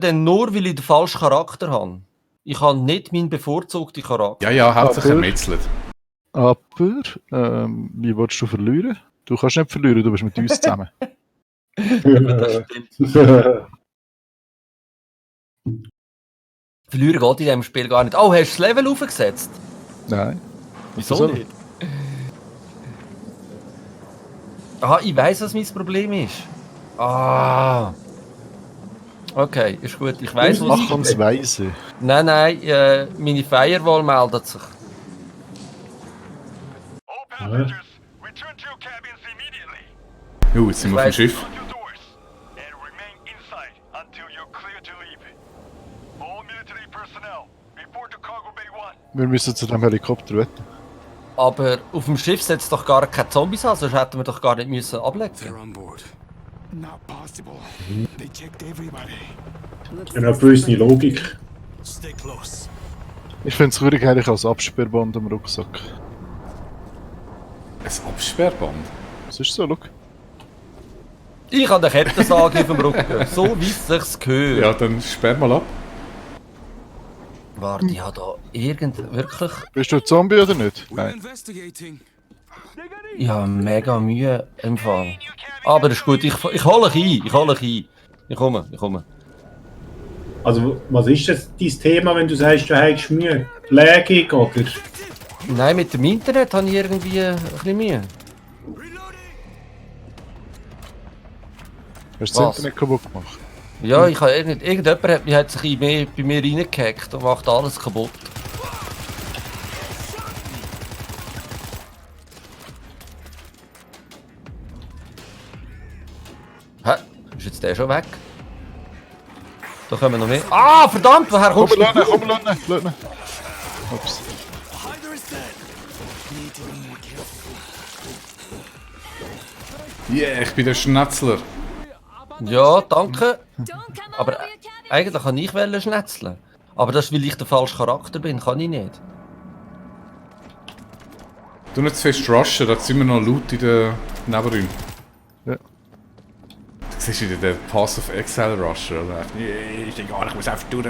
denn nur, weil ich den falschen Charakter habe. Ich habe nicht meinen bevorzugten Charakter. Ja, hauptsächlich ermittelt. Aber, wie willst du verlieren? Du kannst nicht verlieren, du bist mit uns zusammen. Das stimmt. Verlieren geht in diesem Spiel gar nicht. Oh, hast du das Level aufgesetzt? Nein. Wieso nicht? Aha, ich weiss, was mein Problem ist. Ah. Okay, ist gut. Ich weiss, was... Mach uns weise. Nein, meine Firewall meldet sich. Jetzt sind wir auf dem Schiff. Wir müssen zu dem Helikopter wetten. Aber auf dem Schiff setzt doch gar keine Zombies an, sonst hätten wir doch gar nicht müssen ablegen. Not possible. They checked everybody. Ja, eine gewisse Logik. Stay close. Ich finde es wirklich eigentlich als Absperrband am Rucksack. Ein Absperrband? Das ist so, look. Ich habe eine Kettensage auf dem Rücken, so wie es sich gehört. Ja, dann sperr mal ab. Warte, ich habe da wirklich... Bist du ein Zombie oder nicht? We're Nein. investigating. Ich habe mega Mühe im Fall. Aber ist gut, ich hole dich ein. Ich komme. Also, was ist jetzt dein Thema, wenn du sagst, du hast Mühe? Lägig oder? Nein, mit dem Internet habe ich irgendwie ein bisschen Mühe. Hast du das Was? Internet kaputt gemacht? Ja, ich habe irgendjemand hat sich bei mir reingehackt und macht alles kaputt. Hä? Ist jetzt der schon weg? Da kommen noch mehr. Ah, verdammt, woher Komm, kommst du? lass ihn. Ups. Hyder is dead. Need to be more careful. Yeah, ich bin der Schnetzler. Ja, danke. Aber eigentlich kann ich schnetzeln. Aber das ist, weil ich der falsche Charakter bin, kann ich nicht. Du nicht zu fest rushen, da sind wir noch laut in den Nebenräumen. Ja. Du siehst wieder den Pass of Exile Rusher, oder? Yeah, ich denke, ich muss einfach durch.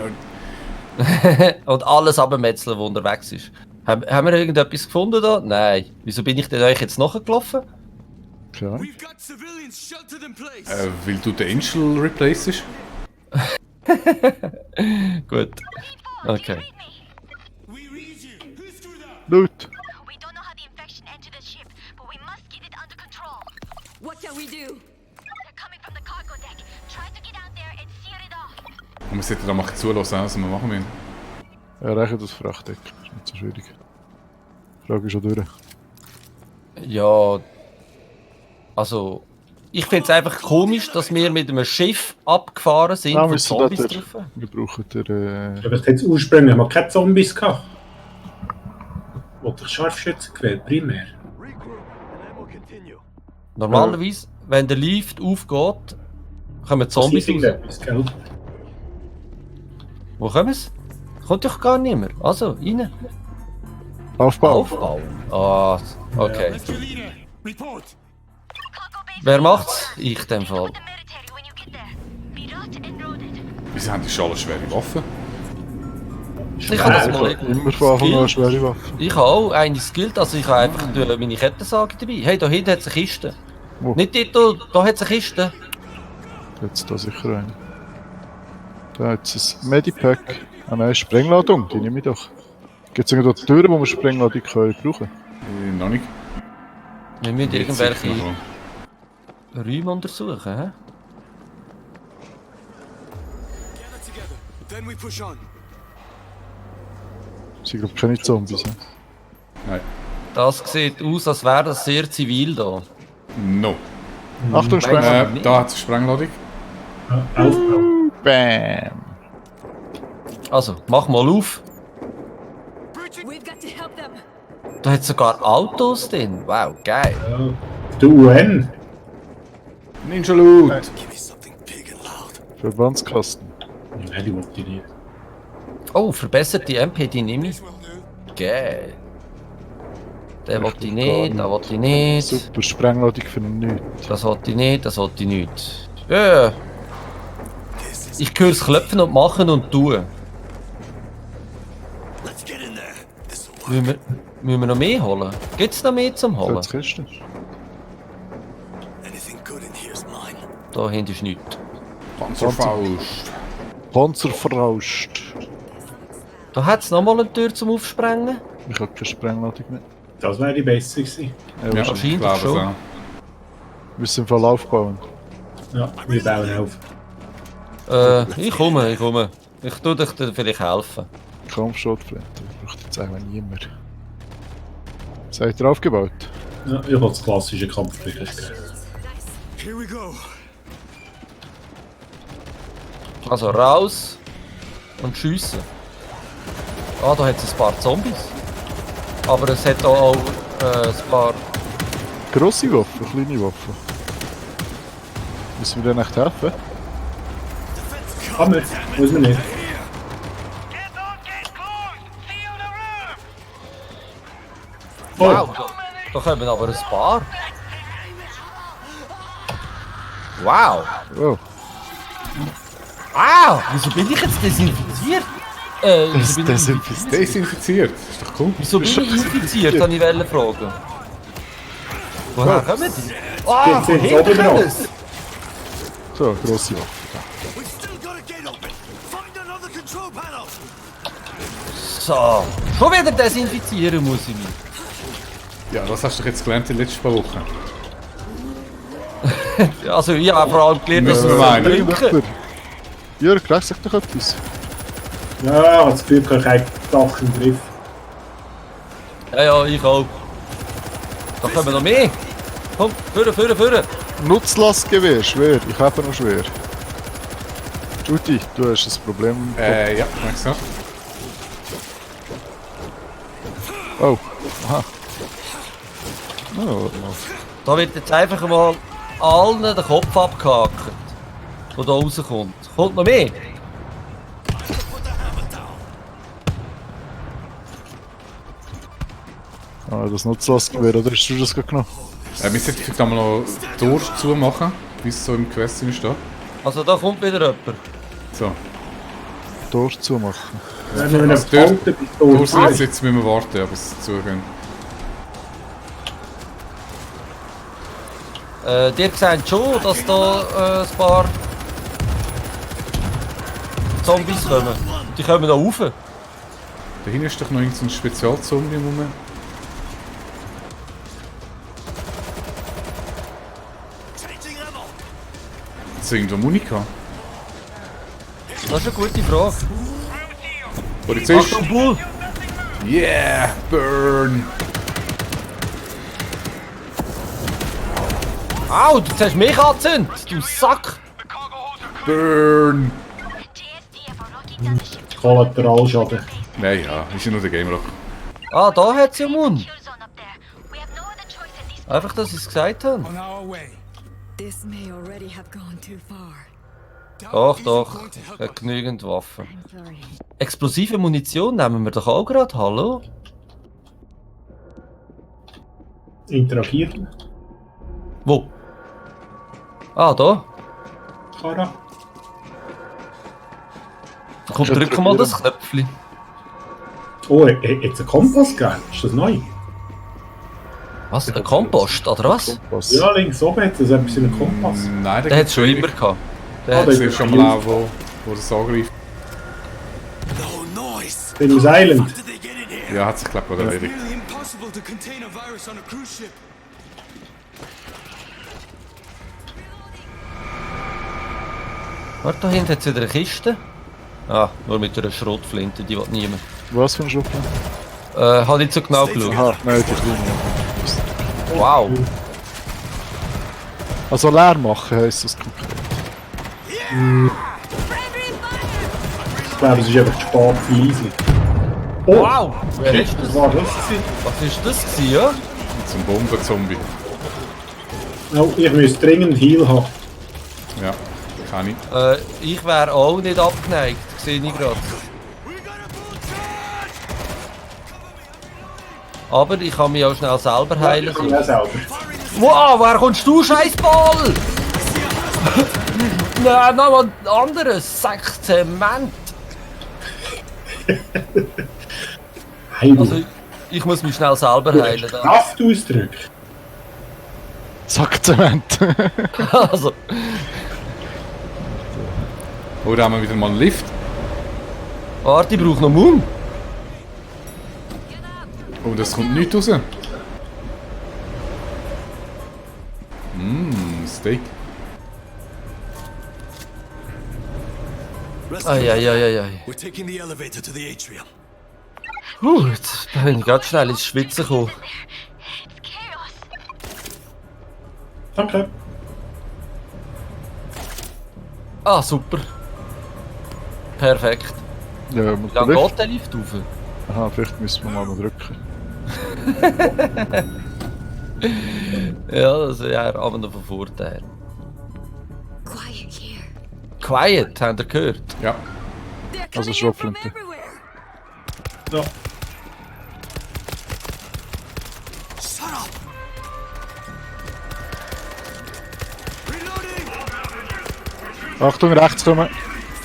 Und alles abmetzeln, was unterwegs ist. Haben wir irgendetwas gefunden da? Nein. Wieso bin ich denn euch jetzt nachgelaufen? Tja. We've got civilians sheltered in place. Weil du den Angel replacest? Gut. Okay. We read you. Who's through that? Loot. We don't know how the infection entered the ship, but we must get it under control. What can we do? They're coming from the cargo deck. Try to get out there and sear it off. Und wir sollten da mal zulassen, was wir machen müssen. Erreichen das Frachtdeck. Ist nicht so schwierig. Die Frage ist schon durch. Ja. Also. Ich finde es einfach komisch, dass wir mit einem Schiff abgefahren sind, Ja, wo wir Zombies sind drauf haben. Wir brauchen den. Aber jetzt ursprünglich mal keine Zombies gehabt. Oder Scharfschützengewehr, primär. Normalerweise, wenn der Lift aufgeht, kommen Zombies raus. Irgendetwas, gell? Wo kommen sie? Kommt doch gar nicht mehr. Also, rein. Aufbau. Aufbauen. Ah, okay. Left your leader. Report. Cargo base. Wer macht's? Ich, in dem Fall. The military when you get there. Be rocked and loaded. Wieso haben die schon alle schwere Waffen? Ich habe das mal Immer von Anfang an eine schwere Waffe. Ich habe auch eine Skills, also ich habe einfach meine Kettensage dabei. Hey, da hinten hat es eine Kiste. Wo? Nicht dort, da hat es eine Kiste. Jetzt da sicher eine. Da hat es ein Medipack. Ah nein, Sprengladung, die nehme ich doch. Gibt es irgendwo Türen, wo wir Sprengladung können brauchen? Noch nicht. Wir müssen Jetzt irgendwelche sicher noch. Räume untersuchen, hä? Gather together. Then we push on. Sie glaube keine Zombies. Ne? Nein. Das sieht aus, als wäre das sehr zivil da. No. Achtung, Sprengladung. Da hat es Sprengladung. Aufbau. Bam. Also, mach mal auf. We've got to help them. Da hat sogar Autos drin. Wow, geil. Ja. Der UN. Ninja Loot! Give me something big and loud. Verbandskasten. Nein, die wollte ich nicht. Oh, verbesserte MP, die nehme ich. This will do. Geil. Den wollte ich will nicht, gar den wollte ich nicht. Super, Sprengladung für nichts. Das wollte ich nicht, das wollte ich nicht. Ja, This is Ich höre es klopfen und machen und tun. Let's get in there. This'll work. Müssen wir noch mehr holen? Gibt es noch mehr zum So, Holen? jetzt Kiste. Anything good in here's mine. Da hinten ist nichts. Panzerfaust. Panzerfraust. Da hat es nochmal eine Tür zum Aufsprengen. Ich habe keine Sprengladung mehr. Das wäre die bessere gewesen. Ja, Ja, wahrscheinlich ich glaube es schon. auch. Wir müssen im Fall aufbauen. Ja, wir bauen auf. Ich komme. Ich tue dich dir vielleicht helfen. Kampfschrotflinte. Ich brauche jetzt eigentlich niemand. Seid ihr aufgebaut? Ja, ich habe das klassische Kampfspiel. Here we go. Also raus und schiessen. Ah, da hat es ein paar Zombies. Aber es hat auch ein paar... Grosse Waffen, kleine Waffen. Müssen wir denen echt helfen? Kann man, muss man nicht. Get those gates closed! See you on the roof! Oh, Wow, da kommen aber ein paar. Wow. Oh, Wow, wieso bin ich jetzt desinfiziert? das Wieso bin ich, desinfiziert. Desinfiziert. Ist doch cool. wieso bin ich infiziert, habe ich fragen. Woher kommen die? Ah, Jetzt sind von sie hinten oben noch. kommen sie. So, grosse Waffe. We've still got a gate open. Find another control panel. So, schon wieder desinfizieren muss ich mich. Ja, was hast du jetzt gelernt in den letzten paar Wochen? Also ich habe vor allem gelernt, dass Müssen wir wir meinen. trinken. Jörg, sag doch etwas. ja, ich habe das Gefühl, ich habe die Sache im Griff. Ja, ich auch. Da kommen noch mehr. Komm, führen. Nutzlastgewehr, schwer. Ich habe noch schwer. Judy, du hast ein Problem. Ja, merkst du. Oh, aha. Oh, Da wird jetzt einfach mal allen den Kopf abgehakt, der da rauskommt. Kommt noch mehr? ah, das Nutzlastgewehr, oder hast du das gerade genommen? Wir sollten vielleicht einmal noch die Tür zumachen, wie es so im Quest steht. Also da kommt wieder jemand. So. Tor zumachen. Wenn wir Also, einen Tür- Polter bis Tür dort sind jetzt müssen wir warten, bis sie zugehen. Ihr seht schon, dass da ein paar Zombies kommen. Und die kommen da rauf. Da hinten ist doch noch irgendein Spezialzombie rum. Changing ammo. Ist irgendwo Monika? Das ist eine gute Frage. Polizist! Achtung, Bull! Yeah! Burn! Au, du hast mich angezündet, du Sack! Burn! JSTF are locking down the ship. Kollateralschaden. Nein, ja, ist ja nur der Game Lock. Ah, da hat sie einen Mund. Kill zone up there. We have no other choice at this Einfach, dass ich es gesagt habe. On our way. This may already have gone too far. Doch, ich habe genügend Waffen. I'm sorry. Explosive Munition nehmen wir doch auch gerade, hallo? Interagieren. Wo? Ah, da. Kara. Komm, drück mal das Knöpfchen. Oh, jetzt ein Kompass gegeben. Ist das neu? Was? Ein Kompost, oder was? Was? Ja, links oben hat es etwas in einem Kompass. Nein, Der hat es schon immer gehabt. Der Ah, hat der- Das ist schon mal auch, wo das angreift. No noise. Devil's Island. How did they get in here? Ja, hat sich, glaube ich, gerade erledigt. Nearly impossible to contain a virus on a cruise ship. Warte, da hinten hat es wieder eine Kiste. Ah, nur mit einer Schrotflinte, die will niemand. Was für ein Schuppen? Habe nicht so genau geschaut. Aha, nein, die kleine. Wow. Also leer machen heisst das konkret. Ich glaube, es ist einfach spät für Leisling. Oh, Wow! Wer ist das das? war das gewesen. Was ist das gewesen, ja? Zum Bombenzombie. Oh, ich müsste dringend Heal haben. Ja, kann ich. Ich wäre auch nicht abgeneigt, sehe ich gerade. Aber ich kann mich auch schnell selber heilen. Ich kann ja selber. Wow, woher kommst du, Scheißball? Nein, noch ein anderes. Sack Zement. Heil. Also, ich muss mich schnell selber heilen. Da. Kraftausdruck. Zack, Zement. Also, Oh, da haben wir wieder mal einen Lift. warte, ich brauche noch Moon. Oh, das kommt nicht raus. Steak. Eieieiei. We're taking the elevator to the atrium. Jetzt bin ich ganz schnell ins Schwitzen gekommen. It's chaos. Danke. Ah, super. Perfekt. Ja, Wie muss lange der geht der Lift rauf? Aha, vielleicht müssen wir mal noch drücken. Ja, das wäre aber noch von Vorteil. Quiet here. Quiet, habt ihr gehört? Ja. They're Also coming in from Schrotflinte. everywhere. So. Shut up! Reloading! Achtung, rechts kommen.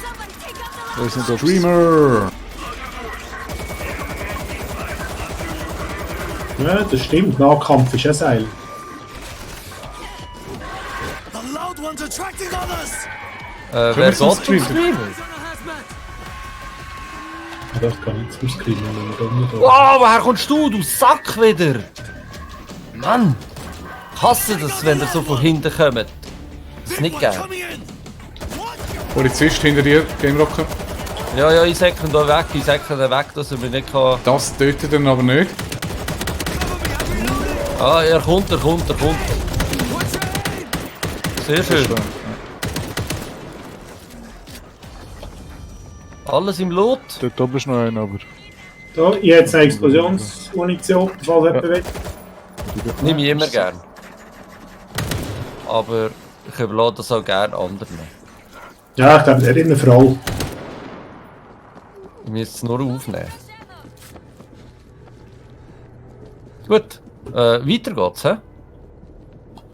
Someone take out the Wir sind auf Dreamer! Ja, das stimmt. Nahkampf ist ein Seil. The loud one's attracting others! Wer wir geht zum zum Stream? Streamen? Ja, das kann ich zum Screen nehmen. Wow, woher kommst du Sack wieder? Mann! Ich hasse das, wenn ihr so von hinten kommt. Das ist nicht geil. Coming in! Polizist hinter dir, Game Rocker. Ja, ich säcke ihn da weg, dass er mich nicht kann... Das tötet er aber nicht. Ah, er kommt. Sehr schön. Alles im Lot. Dort oben ist noch einer, aber Da, jetzt eine Explosionsmunition, falls jemand will. Nehme ich immer gern. Aber ich überlasse das auch gern anderen. Ja, ich glaube, der ist eine Frau. Ich muss es nur aufnehmen. Gut, weiter geht's, hä?